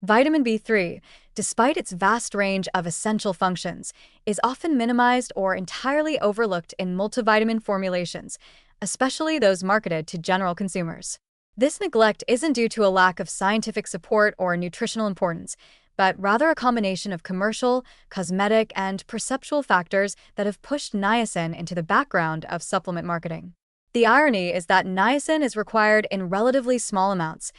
Vitamin B3, despite its vast range of essential functions, is often minimized or entirely overlooked in multivitamin formulations, especially those marketed to general consumers. This neglect isn't due to a lack of scientific support or nutritional importance, but rather a combination of commercial, cosmetic, and perceptual factors that have pushed niacin into the background of supplement marketing. The irony is that niacin is required in relatively small amounts,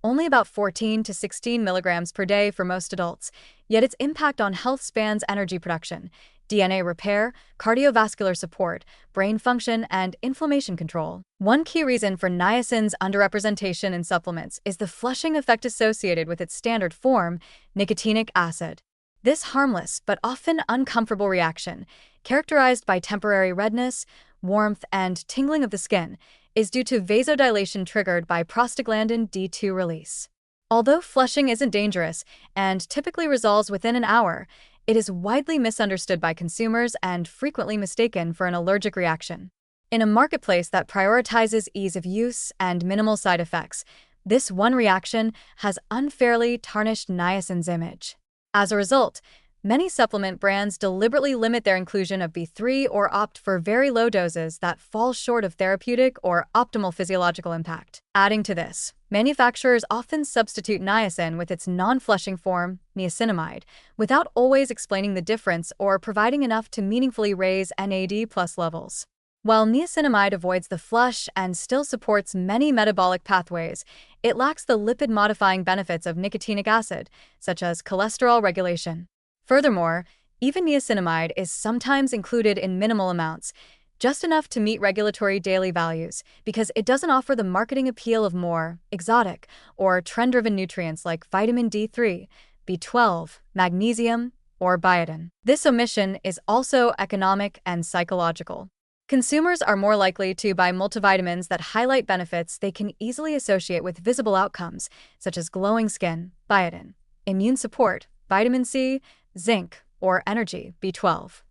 only about 14 to 16 milligrams per day for most adults, yet its impact on health spans energy production, DNA repair, cardiovascular support, brain function, and inflammation control. One key reason for niacin's underrepresentation in supplements is the flushing effect associated with its standard form, nicotinic acid. This harmless but often uncomfortable reaction, characterized by temporary redness, warmth, and tingling of the skin, is due to vasodilation triggered by prostaglandin D2 release. Although flushing isn't dangerous and typically resolves within an hour, it is widely misunderstood by consumers and frequently mistaken for an allergic reaction. In a marketplace that prioritizes ease of use and minimal side effects, this one reaction has unfairly tarnished niacin's image. As a result, many supplement brands deliberately limit their inclusion of B3 or opt for very low doses that fall short of therapeutic or optimal physiological impact. Adding to this, manufacturers often substitute niacin with its non-flushing form, niacinamide, without always explaining the difference or providing enough to meaningfully raise NAD+ levels. While niacinamide avoids the flush and still supports many metabolic pathways, it lacks the lipid-modifying benefits of nicotinic acid, such as cholesterol regulation. Furthermore, even niacinamide is sometimes included in minimal amounts, just enough to meet regulatory daily values, because it doesn't offer the marketing appeal of more exotic or trend-driven nutrients like vitamin D3, B12, magnesium, or biotin. This omission is also economic and psychological. Consumers are more likely to buy multivitamins that highlight benefits they can easily associate with visible outcomes, such as glowing skin, biotin, immune support, vitamin C, zinc, or energy, B12.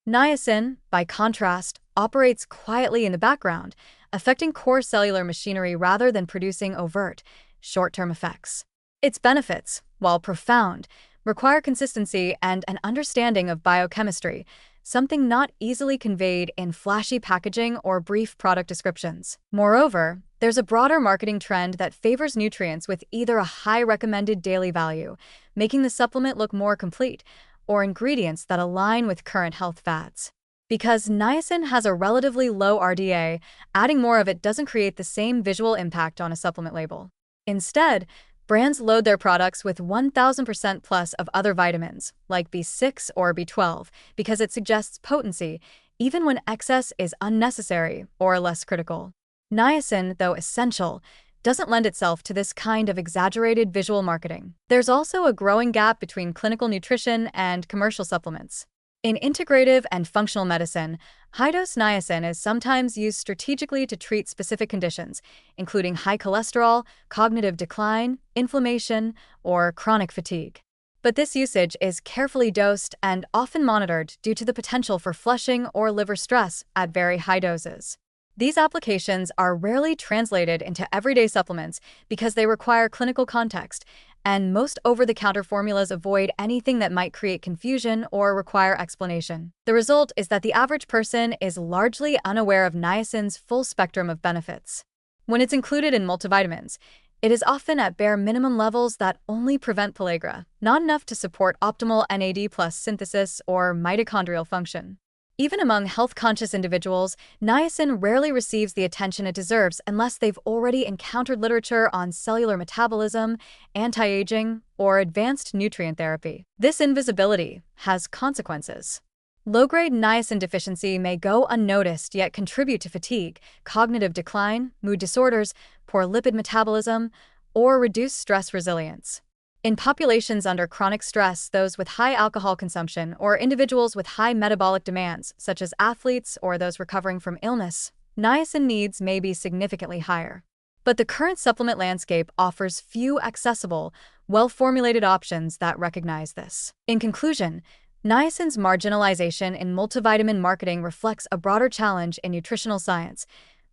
Niacin, by contrast, operates quietly in the background, affecting core cellular machinery rather than producing overt, short-term effects. Its benefits, while profound, require consistency and an understanding of biochemistry, something not easily conveyed in flashy packaging or brief product descriptions. Moreover, there's a broader marketing trend that favors nutrients with either a high recommended daily value, making the supplement look more complete, or ingredients that align with current health fads. Because niacin has a relatively low RDA, adding more of it doesn't create the same visual impact on a supplement label. Instead, brands load their products with 1000% plus of other vitamins, like B6 or B12, because it suggests potency, even when excess is unnecessary or less critical. Niacin, though essential, doesn't lend itself to this kind of exaggerated visual marketing. There's also a growing gap between clinical nutrition and commercial supplements. In integrative and functional medicine, high-dose niacin is sometimes used strategically to treat specific conditions, including high cholesterol, cognitive decline, inflammation, or chronic fatigue. But this usage is carefully dosed and often monitored due to the potential for flushing or liver stress at very high doses. These applications are rarely translated into everyday supplements because they require clinical context, and most over-the-counter formulas avoid anything that might create confusion or require explanation. The result is that the average person is largely unaware of niacin's full spectrum of benefits. When it's included in multivitamins, it is often at bare minimum levels that only prevent pellagra, not enough to support optimal NAD+ synthesis or mitochondrial function. Even among health-conscious individuals, niacin rarely receives the attention it deserves unless they've already encountered literature on cellular metabolism, anti-aging, or advanced nutrient therapy. This invisibility has consequences. Low-grade niacin deficiency may go unnoticed yet contribute to fatigue, cognitive decline, mood disorders, poor lipid metabolism, or reduced stress resilience. In populations under chronic stress, those with high alcohol consumption, or individuals with high metabolic demands, such as athletes or those recovering from illness, niacin needs may be significantly higher. But the current supplement landscape offers few accessible, well-formulated options that recognize this. In conclusion, niacin's marginalization in multivitamin marketing reflects a broader challenge in nutritional science,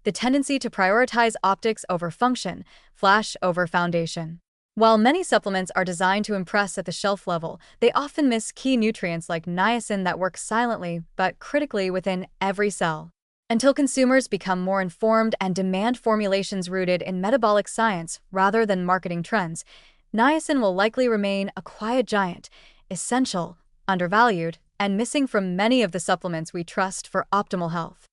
the tendency to prioritize optics over function, flash over foundation. While many supplements are designed to impress at the shelf level, they often miss key nutrients like niacin that work silently but critically within every cell. Until consumers become more informed and demand formulations rooted in metabolic science rather than marketing trends, niacin will likely remain a quiet giant, essential, undervalued, and missing from many of the supplements we trust for optimal health.